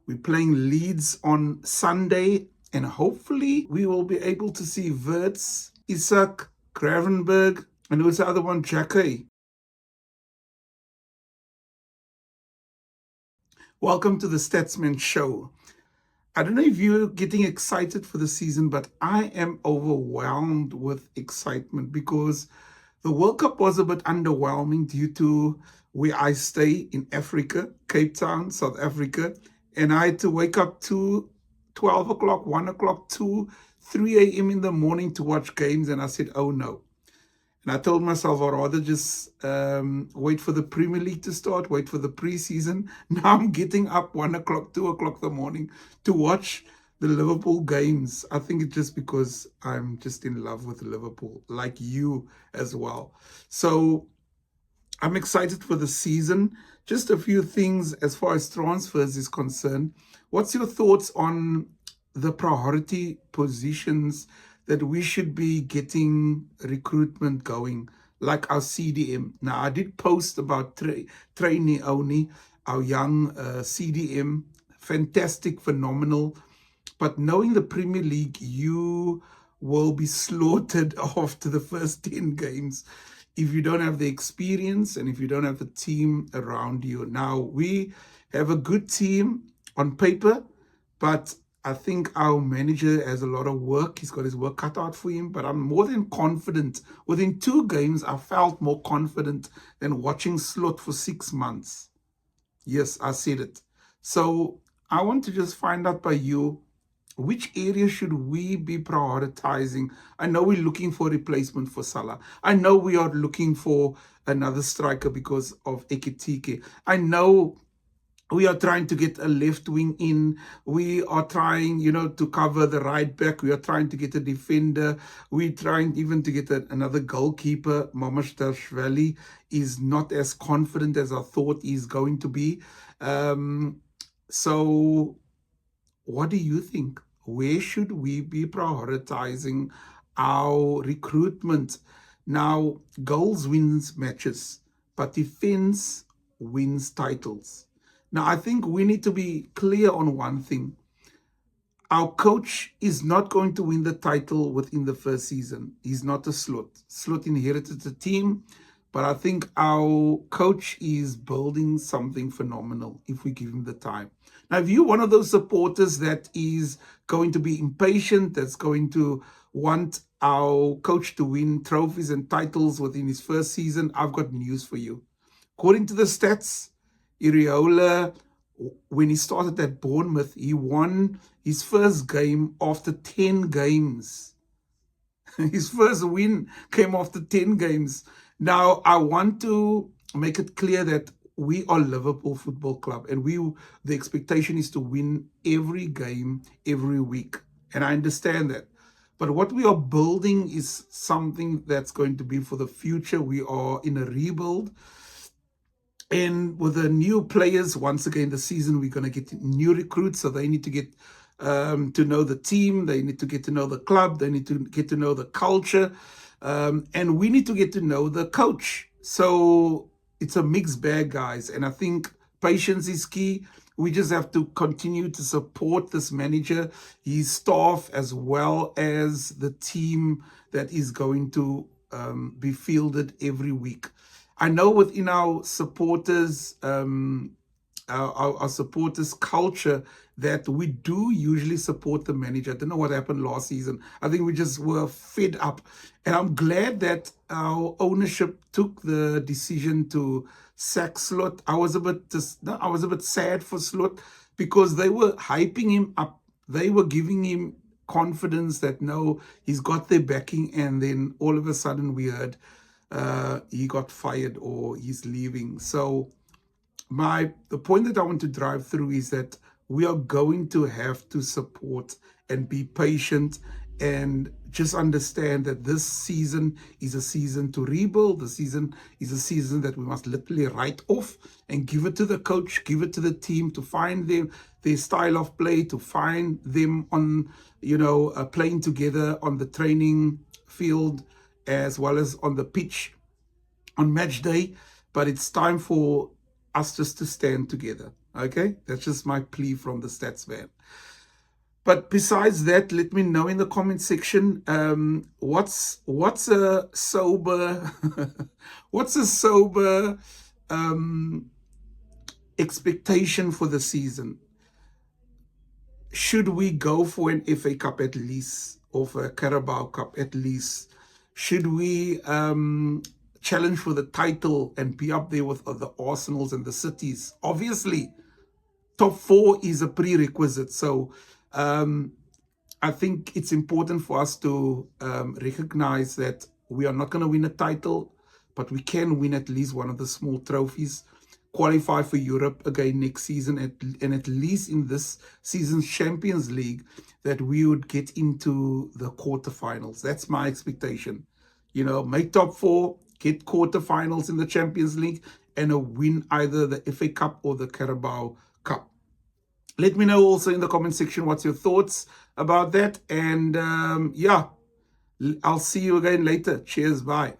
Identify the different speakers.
Speaker 1: We're playing Leeds on Sunday, and hopefully we will be able to see Wirtz, Isak, Gravenberg, and who's the other one, Jackie. Welcome to the Statsman Show. I don't know if you're getting excited for the season, but I am overwhelmed with excitement because the World Cup was a bit underwhelming due to where I stay in Africa, Cape Town, South Africa, and I had to wake up to 12 o'clock, 1 o'clock, 2, 3 a.m. in the morning to watch games, and I said, oh no. And I told myself I'd rather just wait for the Premier League to start, wait for the preseason. Now I'm getting up 1 o'clock, 2 o'clock in the morning to watch the Liverpool games. I think it's just because I'm just in love with Liverpool, like you as well. So I'm excited for the season. Just a few things as far as transfers is concerned. What's your thoughts on the priority positions that we should be getting recruitment going, like our CDM? Now, I did post about Trainee Oni, our young CDM, fantastic, phenomenal. But knowing the Premier League, you will be slaughtered after the first 10 games if you don't have the experience and if you don't have the team around you. Now, we have a good team on paper, but I think our manager has a lot of work. He's got his work cut out for him, but I'm more than confident. Within 2 games, I felt more confident than watching Slot for 6 months. Yes, I said it. So I want to just find out by you, which area should we be prioritizing? I know we're looking for a replacement for Salah. I know we are looking for another striker because of Ekitike. I know we are trying to get a left wing in. We are trying, to cover the right back. We are trying to get a defender. We're trying even to get another goalkeeper. Mamashdashvili is not as confident as I thought he's going to be. So what do you think? Where should we be prioritizing our recruitment? Now, goals wins matches, but defense wins titles. Now, I think we need to be clear on one thing. Our coach is not going to win the title within the first season. He's not a Slot. Slot inherited the team, but I think our coach is building something phenomenal if we give him the time. Now, if you're one of those supporters that is going to be impatient, that's going to want our coach to win trophies and titles within his first season, I've got news for you. According to the stats, Iraola, when he started at Bournemouth, he won his first game after 10 games. His first win came after 10 games. Now, I want to make it clear that we are Liverpool Football Club, and the expectation is to win every game, every week. And I understand that. But what we are building is something that's going to be for the future. We are in a rebuild. And with the new players, once again, the season, we're going to get new recruits. So they need to get to know the team. They need to get to know the club. They need to get to know the culture. And we need to get to know the coach. So it's a mixed bag, guys. And I think patience is key. We just have to continue to support this manager, his staff, as well as the team that is going to be fielded every week. I know within our supporters, our supporters culture, that we do usually support the manager. I don't know what happened last season. I think we just were fed up. And I'm glad that our ownership took the decision to sack Slot. I was a bit sad for Slot because they were hyping him up. They were giving him confidence that no, he's got their backing, and then all of a sudden we heard he got fired or he's leaving. So the point that I want to drive through is that we are going to have to support and be patient and just understand that this season is a season to rebuild. The season is a season that we must literally write off and give it to the coach, give it to the team to find their style of play, to find them on, playing together on the training field as well as on the pitch on match day. But it's time for us just to stand together. Okay, that's just my plea from the stats van. But besides that, let me know in the comment section, what's a sober what's a sober expectation for the season? Should we go for an FA Cup at least, or for a Carabao Cup at least? Should we challenge for the title and be up there with the Arsenals and the Cities? Obviously, top 4 is a prerequisite. So I think it's important for us to recognize that we are not going to win a title, but we can win at least one of the small trophies, qualify for Europe again next season, and at least in this season's Champions League, that we would get into the quarterfinals. That's my expectation. You know, make top 4, get quarterfinals in the Champions League, and win either the FA Cup or the Carabao Cup. Let me know also in the comment section what's your thoughts about that. And yeah, I'll see you again later. Cheers. Bye.